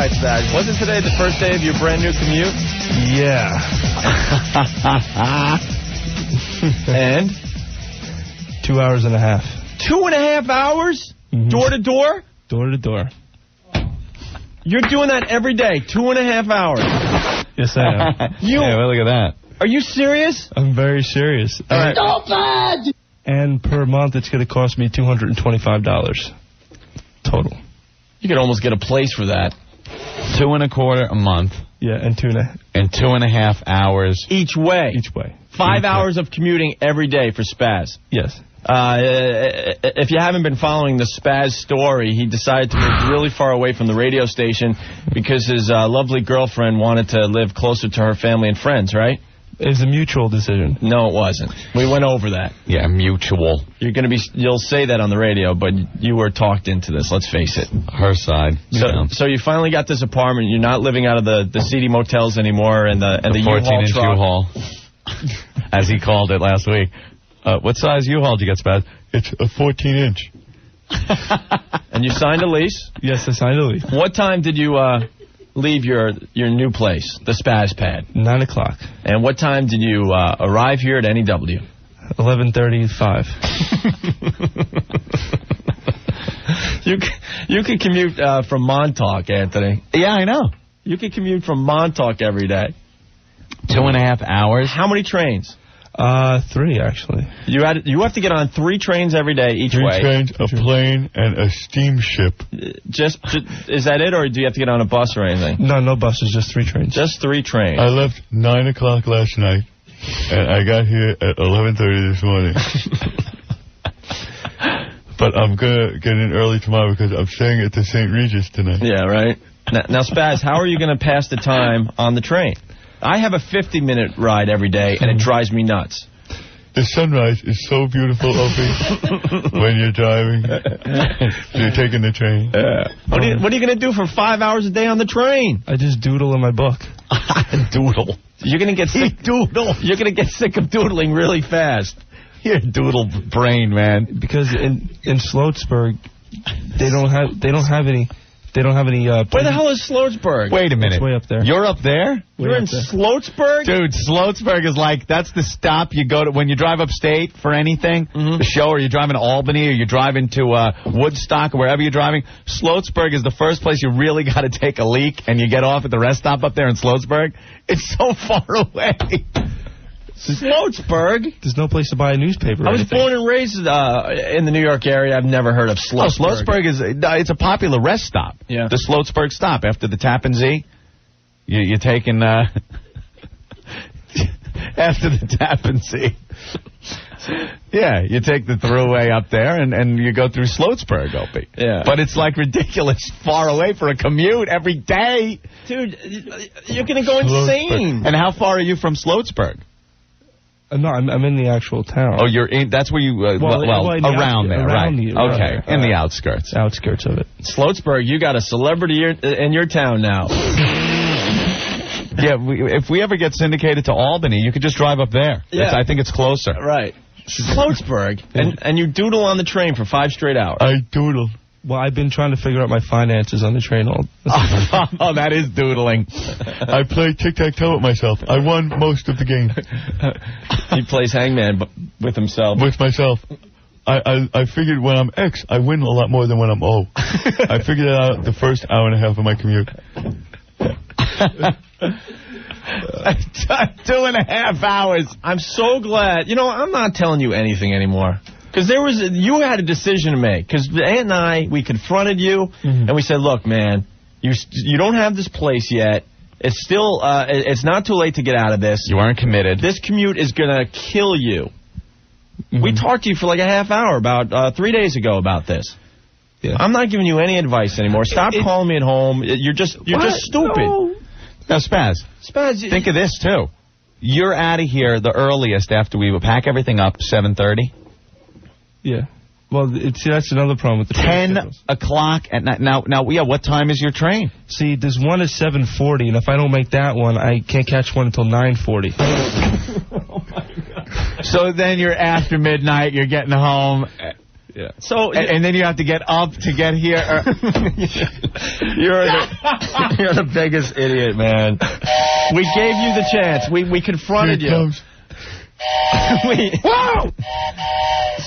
right, Spaz. Wasn't today the first day of your brand new commute? Yeah. And? 2 hours and a half. 2.5 hours? Mm-hmm. Door to door? Door to door. You're doing that every day, 2.5 hours. Yes, I am. Yeah, well, look at that. Are you serious? I'm very serious. All right. And per month, it's going to cost me $225 total. You could almost get a place for that. $2.25 a month. Yeah, and 2.5 hours. Each way? Each way. 5 hours of commuting every day for Spaz? Yes. If you haven't been following the Spaz story, he decided to move really far away from the radio station because his lovely girlfriend wanted to live closer to her family and friends, right? It was a mutual decision. No, it wasn't. We went over that. Yeah, mutual. You'll say that on the radio, but you were talked into this, let's face it. Her side. So you finally got this apartment. You're not living out of the seedy motels anymore and the U-Haul 14-inch truck. U-Haul, as he called it last week. What size U-Haul did you get, Spaz? It's a 14-inch. And you signed a lease? Yes, I signed a lease. What time did you leave your new place, the Spaz Pad? 9 o'clock. And what time did you arrive here at NEW? 11:35. You could commute from Montauk, Anthony. Yeah, I know. You could commute from Montauk every day. 2.5 hours. How many trains? 3, actually. You have to get on 3 trains every day each way. 3 trains, a plane, and a steamship. Just is that it, or do you have to get on a bus or anything? No buses, just 3 trains. Just 3 trains. I left 9 o'clock last night, and I got here at 11:30 this morning. But I'm going to get in early tomorrow because I'm staying at the St. Regis tonight. Yeah, right. Now, Spaz, how are you going to pass the time on the train? I have a 50-minute ride every day, and it drives me nuts. The sunrise is so beautiful, Opie, when you're driving. You're taking the train. What are you going to do for 5 hours a day on the train? I just doodle in my book. Doodle. You're going to get sick. Doodle. You're going to get sick of doodling really fast. You're doodle brain, man. Because in Sloatsburg, they don't have any. They don't have any... Where the hell is Sloatsburg? Wait a minute. It's way up there. You're up there? You're in Sloatsburg? Dude, Sloatsburg is like, that's the stop you go to when you drive upstate for anything, the show, or you're driving to Albany, or you're driving to Woodstock, or wherever you're driving. Sloatsburg is the first place you really got to take a leak, and you get off at the rest stop up there in Sloatsburg. It's so far away. Sloatsburg? There's no place to buy a newspaper. I was born and raised in the New York area. I've never heard of Sloatsburg. Oh, Sloatsburg it's a popular rest stop. Yeah. The Sloatsburg stop after the Tappan Zee. You're taking after the Tappan Zee. Yeah, you take the throughway up there and you go through Sloatsburg, Opie. Yeah. But it's like ridiculous far away for a commute every day. Dude, you're going to go insane. And how far are you from Sloatsburg? No, I'm in the actual town. Oh, you're in. That's where you. Around there, right? Okay, in the outskirts. Outskirts of it. Sloatsburg, you got a celebrity in your town now. Yeah, if we ever get syndicated to Albany, you could just drive up there. Yeah. I think it's closer. Right. Sloatsburg, and you doodle on the train for 5 straight hours. I doodle. Well, I've been trying to figure out my finances on the train all. Oh, that is doodling. I play tic-tac-toe with myself. I won most of the game. He plays hangman with himself. With myself. I figured when I'm X, I win a lot more than when I'm O. I figured that out the first hour and a half of my commute. 2.5 hours. I'm so glad. You know, I'm not telling you anything anymore. Because you had a decision to make. Because Aunt and I, we confronted you, and we said, look, man, you don't have this place yet. It's still, it's not too late to get out of this. You aren't committed. This commute is going to kill you. We talked to you for like a half hour about 3 days ago about this. Yeah. I'm not giving you any advice anymore. Stop calling me at home. You're just stupid. No. Now, Spaz, think of this, too. You're out of here the earliest after we pack everything up, 7:30. Yeah. Well, that's another problem with the 10 o'clock at night. Now, yeah, what time is your train? See, there's one at 7:40, and if I don't make that one, I can't catch one until 9:40. Oh, my God. So then you're after midnight, you're getting home. Yeah. So and then you have to get up to get here. You're the biggest idiot, man. We gave you the chance. We confronted you. Comes. Whoa!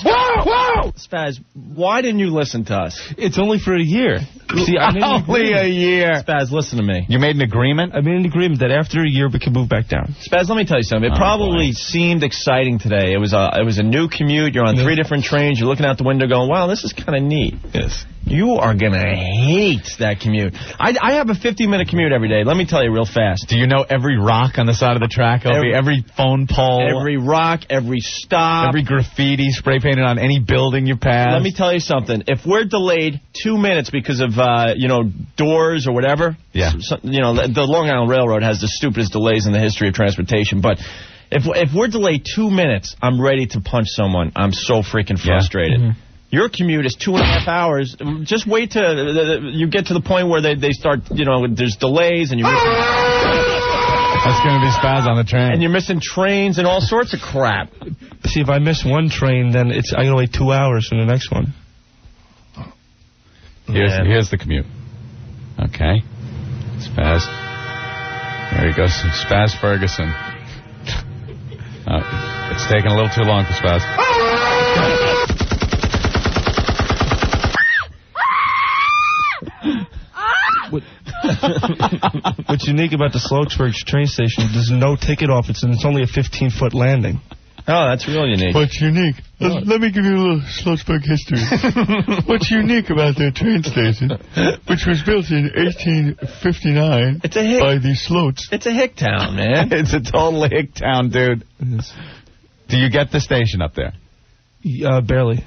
Whoa! Spaz, why didn't you listen to us? It's only for a year. See, I made an Only a year. Spaz, listen to me. You made an agreement? I made an agreement that after a year we can move back down. Spaz, let me tell you something. It probably seemed exciting today. It was a new commute. You're on 3 different trains. You're looking out the window going, wow, this is kind of neat. Yes. You are going to hate that commute. I have a 50-minute commute every day. Let me tell you real fast. Do you know every rock on the side of the track, Opie? Every phone pole? Every rock, every stop. Every graffiti spray painted on any building you pass? Let me tell you something. If we're delayed 2 minutes because of, doors or whatever, the Long Island Railroad has the stupidest delays in the history of transportation, but if we're delayed 2 minutes, I'm ready to punch someone. I'm so freaking frustrated. Mm-hmm. Your commute is 2.5 hours. Just wait till you get to the point where they start, there's delays and you're missing... That's going to be Spaz on the train. And you're missing trains and all sorts of crap. See, if I miss one train, then I got to wait 2 hours for the next one. Here's the commute. Okay. Spaz. There he goes. Spaz Ferguson. It's taking a little too long for Spaz. What's unique about the Sloatsburg train station, there's no ticket office, and it's only a 15-foot landing. Oh, that's real unique. What's unique? Let me give you a little Sloatsburg history. What's unique about that train station, which was built in 1859 by the Sloats? It's a hick town, man. It's a total hick town, dude. Do you get the station up there? Barely.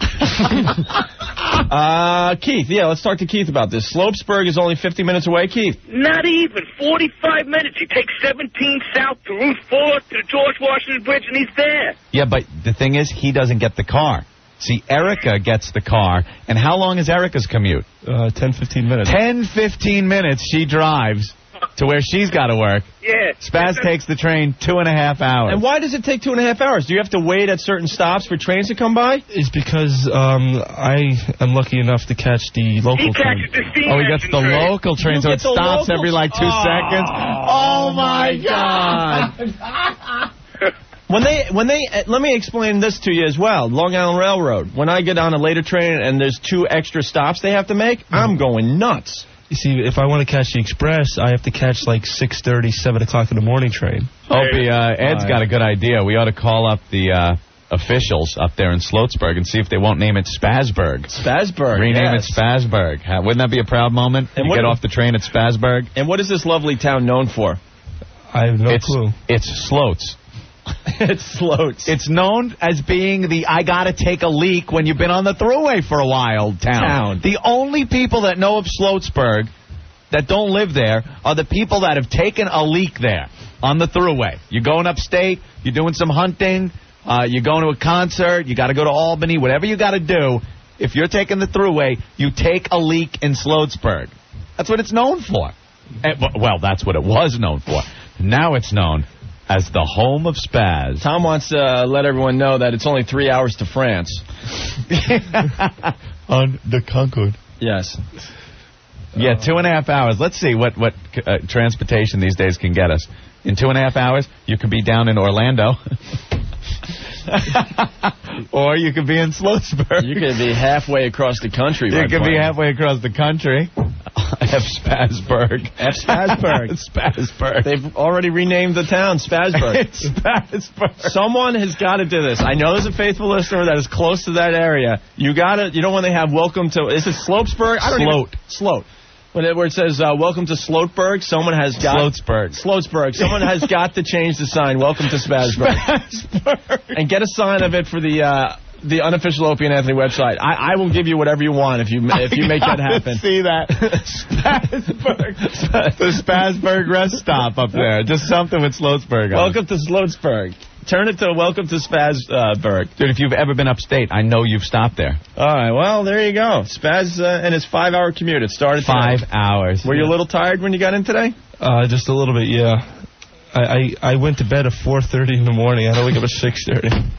Keith, let's talk to Keith about this. Sloatsburg is only 50 minutes away, Keith. Not even. 45 minutes. You take 17 south to Route 4 to the George Washington Bridge, and he's there. Yeah, but the thing is, he doesn't get the car. See, Erica gets the car, and how long is Erica's commute? 10-15 minutes. 10-15 minutes she drives to where she's got to work. Yeah. Spaz takes the train 2.5 hours. And why does it take 2.5 hours? Do you have to wait at certain stops for trains to come by? It's because I am lucky enough to catch the local train. He gets the local train, so it stops every 2 seconds. Oh my God! Let me explain this to you as well. Long Island Railroad. When I get on a later train and there's 2 extra stops they have to make, I'm going nuts. You see, if I want to catch the express, I have to catch 6:30, 7 o'clock in the morning train. Opie, Ed's got a good idea. We ought to call up the officials up there in Sloatsburg and see if they won't name it Spazburg. Spazburg, Rename it Spazburg. Wouldn't that be a proud moment? And you get off the train at Spazburg? And what is this lovely town known for? I have no clue. It's Sloats. It's Sloats. It's known as being the I gotta take a leak when you've been on the thruway for a while town. The only people that know of Sloatsburg that don't live there are the people that have taken a leak there on the thruway. You're going upstate, you're doing some hunting, you're going to a concert, you got to go to Albany, whatever you got to do. If you're taking the thruway, you take a leak in Sloatsburg. That's what it's known for. Well, that's what it was known for. Now it's known as the home of Spaz. Tom wants to let everyone know that it's only 3 hours to France. On the Concorde. Yes. Yeah, 2.5 hours. Let's see what transportation these days can get us. In 2.5 hours, you could be down in Orlando. Or you could be in Sloatsburg. You could be halfway across the country. You could be halfway across the country. F. Spazburg. F. Spazburg. Spazburg. They've already renamed the town Spazburg. It's Spazburg. Someone has got to do this. I know there's a faithful listener that is close to that area. You know when they have welcome to, is it Slopesburg? Sloat. Where it says, welcome to Sloatburg, someone has got... Sloatsburg. Someone has got to change the sign, welcome to Spazburg. And get a sign of it for the unofficial Opie and Anthony website. I will give you whatever you want if you make that happen. See that. Spazburg. The Spazburg rest stop up there. Just something with Sloatsburg on. Welcome to Sloatsburg. Turn it to welcome to Spazburg. Dude, if you've ever been upstate, I know you've stopped there. All right, well, there you go. Spaz and his 5-hour commute. It started today. 5 hours. Were you a little tired when you got in today? Just a little bit, yeah. I went to bed at 4:30 in the morning. I had to wake up at 6:30.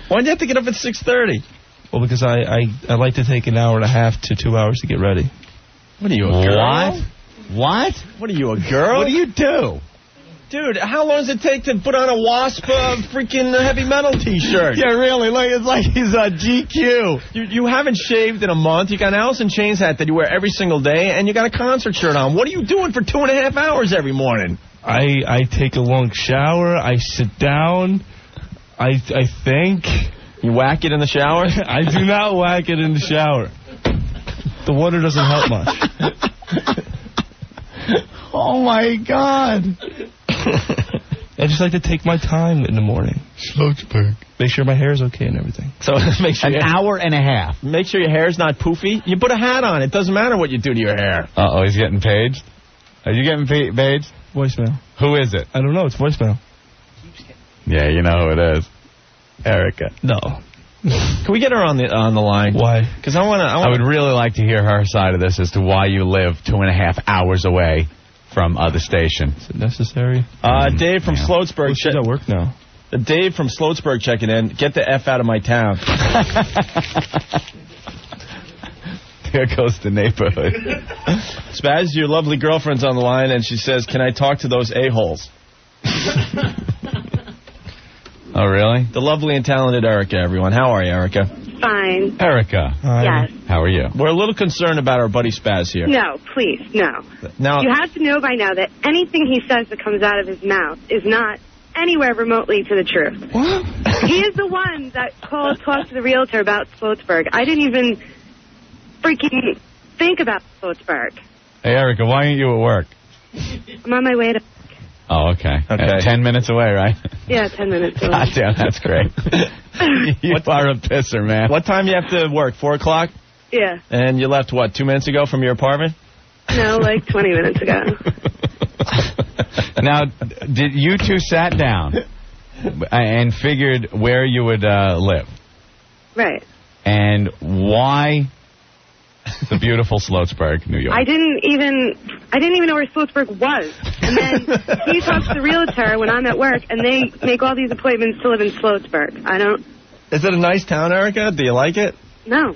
Why did you have to get up at 6:30? Well, because I like to take an hour and a half to 2 hours to get ready. What are you, a girl? What? What are you, a girl? What do you do? Dude, how long does it take to put on a Wasp freaking heavy metal T-shirt? Yeah, really. Like, it's like he's a GQ. You haven't shaved in a month. You got an Alice in Chains hat that you wear every single day, and you got a concert shirt on. What are you doing for 2.5 hours every morning? I take a long shower. I sit down. I think. You whack it in the shower? I do not whack it in the shower. The water doesn't help much. Oh, my God. I just like to take my time in the morning. Sloatsburg. Make sure my hair's okay and everything. So make sure an hour and a half. Make sure your hair's not poofy. You put a hat on. It doesn't matter what you do to your hair. Uh-oh, he's getting paged. Are you getting paged? Voicemail. Who is it? I don't know. It's voicemail. Yeah, you know who it is. Erica. No. Can we get her on the line? Why? Because I would really like to hear her side of this as to why you live 2.5 hours away from the station. Is it necessary? Dave from Sloatsburg. She's at work now. Dave from Sloatsburg checking in. Get the F out of my town. There goes the neighborhood. Spaz, your lovely girlfriend's on the line, and she says, can I talk to those a-holes? Oh, really? The lovely and talented Erica, everyone. How are you, Erica? Fine. Erica. Yes. How are you? We're a little concerned about our buddy Spaz here. No, please, no. Now, you have to know by now that anything he says that comes out of his mouth is not anywhere remotely to the truth. What? He is the one that talked to the realtor about Sloatsburg. I didn't even freaking think about Sloatsburg. Hey, Erica, why aren't you at work? I'm on my way to... Oh, okay. 10 minutes away, right? Yeah, 10 minutes away. God damn, that's great. You are a pisser, man. What time do you have to work? 4 o'clock? Yeah. And you left, 2 minutes ago from your apartment? No, like 20 minutes ago. Now, did you two sat down and figured where you would live? Right. And why the beautiful Sloatsburg, New York? I didn't even know where Sloatsburg was. And then he talks to the realtor when I'm at work, and they make all these appointments to live in Sloatsburg. I don't... Is it a nice town, Erica? Do you like it? No.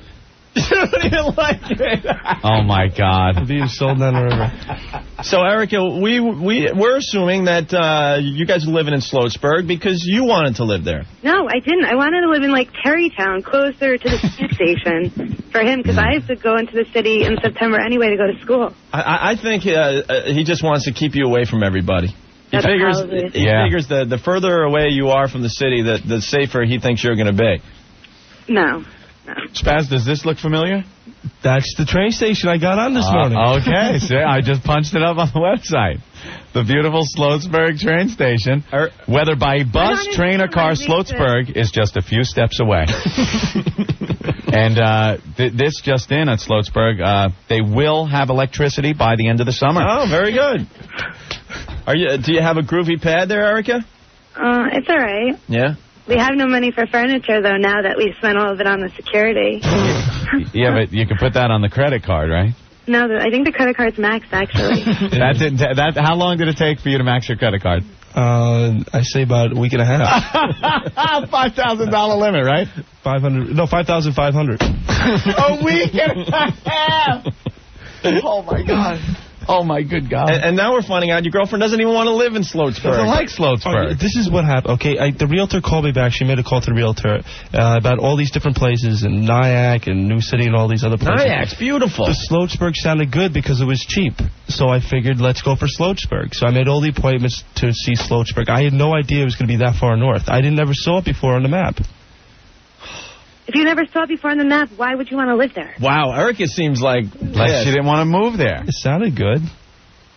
Do you like it? Oh, my God. Being sold down the river. So, Erica, we're assuming that you guys are living in Sloatsburg because you wanted to live there. No, I didn't. I wanted to live in, like, Terrytown, closer to the station for him, because I have to go into the city in September anyway to go to school. I think he just wants to keep you away from everybody. He figures the further away you are from the city, the safer he thinks you're going to be. No. Spaz, does this look familiar? That's the train station I got on this morning. Okay, so I just punched it up on the website. The beautiful Sloatsburg train station. Whether by bus, train, or car, Sloatsburg is just a few steps away. And this just in at Sloatsburg, they will have electricity by the end of the summer. Oh, very good. Do you have a groovy pad there, Erica? It's all right. Yeah? We have no money for furniture, though, now that we've spent all of it on the security. Yeah, but you can put that on the credit card, right? No, I think the credit card's maxed, actually. How long did it take for you to max your credit card? I say about a week and a half. $5,000 limit, right? 500. No, 5,500. A week and a half. Oh, my God. Oh, my good God. And now we're finding out your girlfriend doesn't even want to live in Sloatsburg. Doesn't like Sloatsburg. This is what happened. Okay, the realtor called me back. She made a call to the realtor about all these different places in Nyack and New City and all these other places. Nyack's beautiful. The Sloatsburg sounded good because it was cheap. So I figured, let's go for Sloatsburg. So I made all the appointments to see Sloatsburg. I had no idea it was going to be that far north. I never saw it before on the map. If you never saw it before on the map, why would you want to live there? Wow, Erica seems like she didn't want to move there. It sounded good.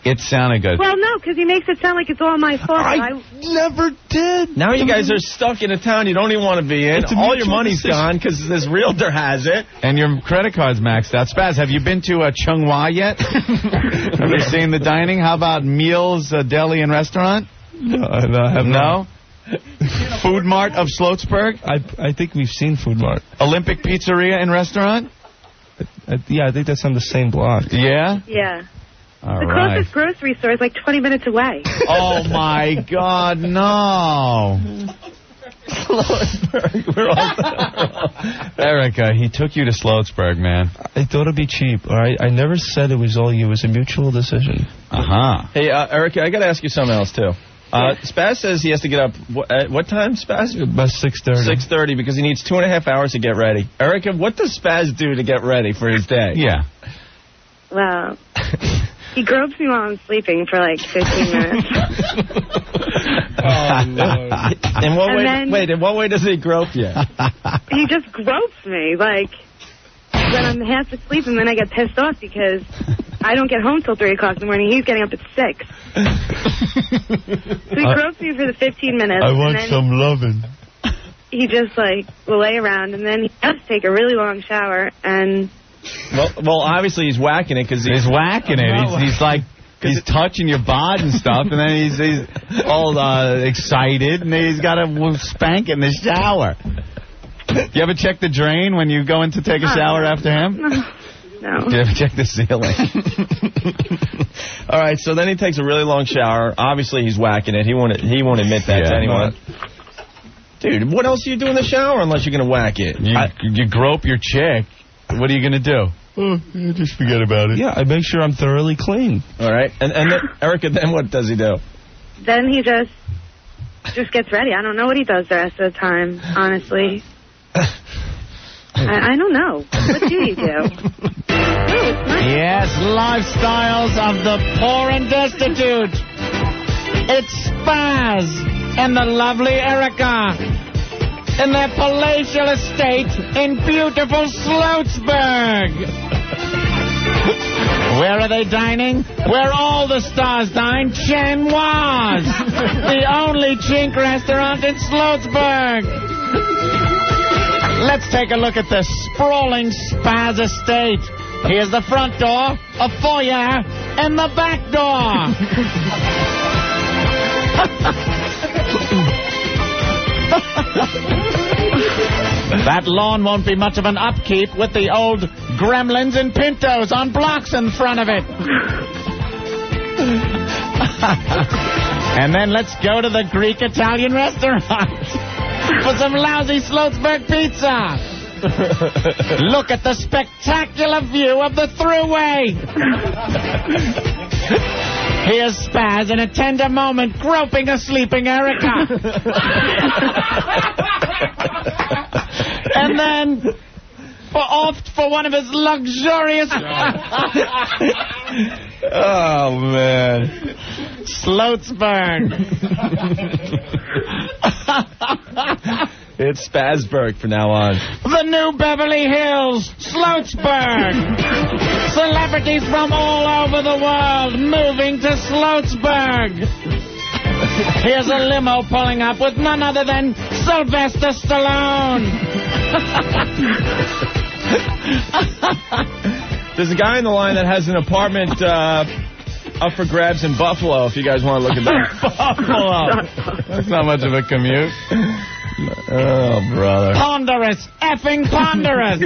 It sounded good. Well, no, because he makes it sound like it's all my fault. I never did. Now you guys are stuck in a town you don't even want to be in. All your money's gone because this realtor has it. And your credit card's maxed out. Spaz, have you been to Chung-Wah yet? Have you seen the dining? How about Meals Deli and Restaurant? No, I have not. Food Mart of Sloatsburg? I think we've seen Food Mart. Olympic Pizzeria and Restaurant? Yeah, I think that's on the same block. Yeah? Yeah. The closest grocery store is like 20 minutes away. Oh, my God, no. Sloatsburg. We're all Erica, he took you to Sloatsburg, man. I thought it'd be cheap, all right? I never said it was all you. It was a mutual decision. Uh-huh. Hey, Erica, I got to ask you something else, too. Spaz says he has to get up, at what time, Spaz? About 6:30. 6:30, because he needs 2.5 hours to get ready. Erica, what does Spaz do to get ready for his day? Yeah. Well, he gropes me while I'm sleeping for like 15 minutes. Oh, Lord. In what way does he grope you? He just gropes me, like, when I'm half asleep, and then I get pissed off because I don't get home till 3 o'clock in the morning. He's getting up at 6. So he gropes me for the 15 minutes. I want some loving. He just, like, will lay around, and then he has to take a really long shower, and... Well, obviously he's whacking it because he's whacking it. He's like... He's touching your bod and stuff, and then he's all excited, and he's got to spank in the shower. You ever check the drain when you go in to take a shower after him? No. Do you ever check the ceiling? All right, so then he takes a really long shower. Obviously, he's whacking it. He won't admit that to anyone. Dude, what else do you do in the shower unless you're going to whack it? You grope your chick. What are you going to do? Oh, just forget about it. Yeah, I make sure I'm thoroughly clean. All right. And then, Erica, then what does he do? Then he just gets ready. I don't know what he does the rest of the time, honestly. I don't know. What do you do? Yes, lifestyles of the poor and destitute. It's Spaz and the lovely Erica in their palatial estate in beautiful Sloatsburg. Where are they dining? Where all the stars dine, Chinoise, the only chink restaurant in Sloatsburg. Let's take a look at the sprawling Spaz estate. Here's the front door, a foyer, and the back door. That lawn won't be much of an upkeep with the old gremlins and pintos on blocks in front of it. And then let's go to the Greek-Italian restaurant for some lousy Sloatsburg pizza. Look at the spectacular view of the Thruway. Here's Spaz in a tender moment groping a sleeping Erica. And then for one of his luxurious... Oh, man. Sloatsburg. It's Spazburg from now on. The new Beverly Hills, Sloatsburg. Celebrities from all over the world moving to Sloatsburg. Here's a limo pulling up with none other than Sylvester Stallone. There's a guy in the line that has an apartment up for grabs in Buffalo, if you guys want to look at that. Buffalo. That's not much of a commute. Oh, brother. Ponderous, effing ponderous.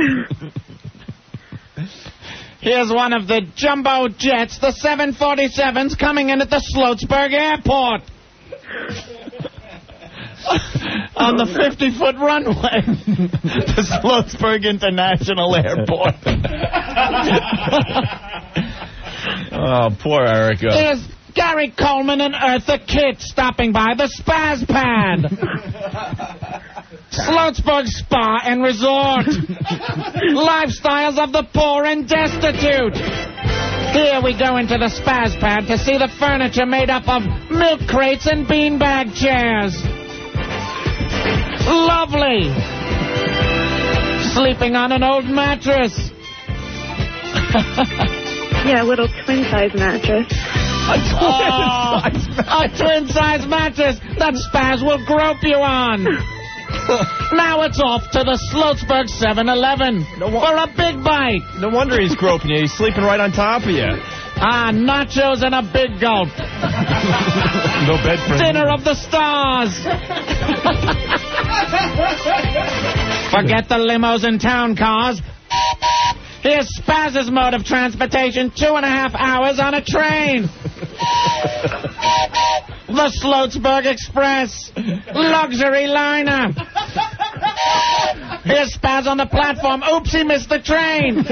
Here's one of the jumbo jets, the 747s, coming in at the Sloatsburg Airport. On the 50-foot runway. The Sloatsburg International Airport. Oh, poor Erica. Here's Gary Coleman and Eartha Kitt stopping by the Spaz Pad. Sloatsburg Spa and Resort. Lifestyles of the poor and destitute. Here we go into the Spaz Pad to see the furniture made up of milk crates and beanbag chairs. Lovely. Sleeping on an old mattress. Yeah, a little twin-size mattress. A twin-size mattress that Spaz will grope you on. Now it's off to the Sloatsburg 7-Eleven for a big bite. No wonder he's groping you. He's sleeping right on top of you. Nachos and a big gulp. No bed for him. Dinner of the stars. Forget the limos and town cars. Here's Spaz's mode of transportation, 2.5 hours on a train. The Sloatsburg Express. Luxury liner. Here's Spaz on the platform. Oops, he missed the train.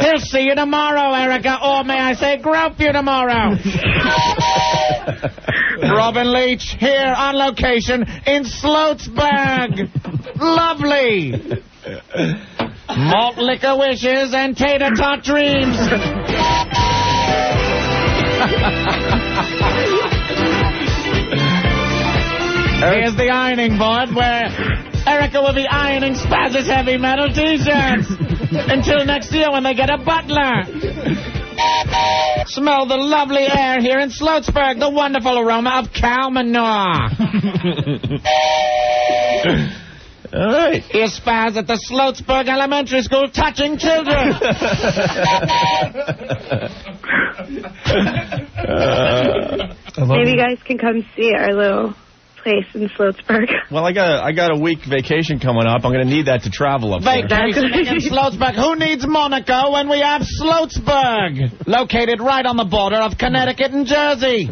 He'll see you tomorrow, Erica. Or may I say, grope you tomorrow. Robin Leach, here on location in Sloatsburg. Lovely. Malt liquor wishes and tater tot dreams. Here's the ironing board where Erica will be ironing Spaz's heavy metal t-shirts. Until next year when they get a butler. Smell the lovely air here in Sloatsburg, the wonderful aroma of cow manure. All right. Here's Spaz at the Sloatsburg Elementary School touching children. Maybe you guys can come see our little place in Sloatsburg. Well, I got a week vacation coming up. I'm going to need that to travel up there. Vacation in Sloatsburg. Who needs Monaco when we have Sloatsburg? Located right on the border of Connecticut and Jersey.